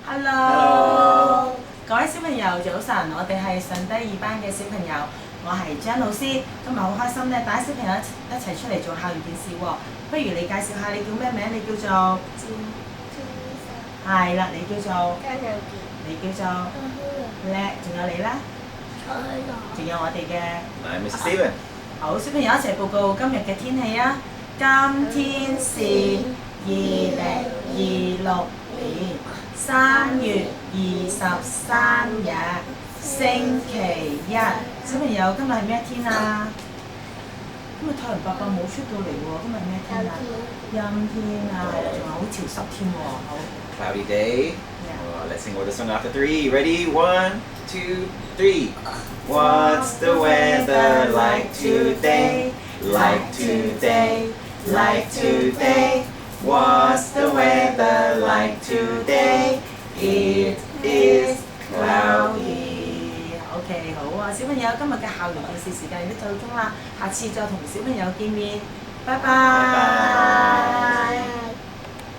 Hello，各位小朋友早晨，我哋係上低二班嘅小朋友，我係張老師，今日好開心咧，帶小朋友一齊出嚟做校園電視喎。不如你介紹下你叫咩名？你叫做係啦，你叫做你叫做叻，仲有你咧？仲有我哋嘅I'm Mr. Steven。好，小朋友一齊報告今日嘅天氣啊！今天是2026年3月23日，星期一。小朋友，今日係咩天啊？今日太陽伯伯冇出到嚟喎，今日咩天啊？陰天啊，係啦，仲係好潮濕添喎。好。Cloudy day. Yeah. Let's sing with the song after 3. Ready? 1, 2, 3. What's the weather like today? Like today. Like today. What's the weather like today? It is cloudy. OK， 好啊，小朋友，今日嘅校園電視時間已經夠鐘啦，下次再同小朋友見面，拜拜。